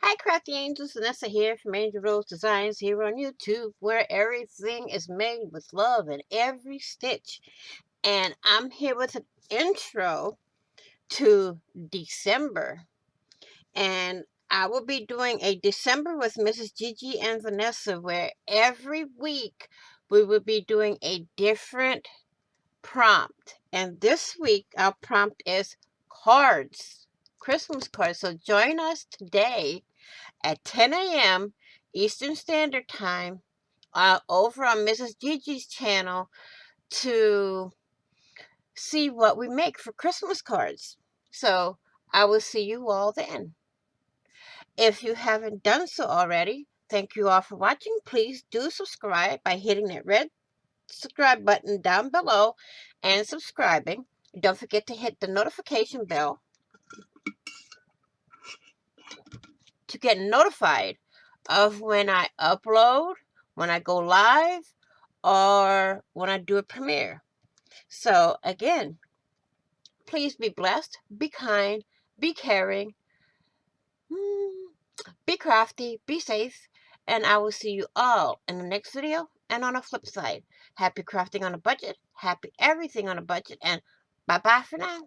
Hi, Crafty Angels. Vanessa here from Angel Rose Designs here on YouTube, where everything is made with love in every stitch. And I'm here with an intro to December. And I will be doing a December with Mrs. Gigi and Vanessa, where every week we will be doing a different prompt. And this week, our prompt is cards, Christmas cards. So join us today at 10 a.m. Eastern Standard Time over on Mrs. Gigi's channel to see what we make for Christmas cards. So I will see you all then. If you haven't done so already, thank you all for watching. Please do subscribe by hitting that red subscribe button down below and subscribing. Don't forget to hit the notification bell to get notified of when I upload, when I go live, or when I do a premiere. So again, please be blessed, be kind, be caring, be crafty, be safe, and I will see you all in the next video and on the flip side. Happy crafting on a budget, happy everything on a budget, and bye-bye for now.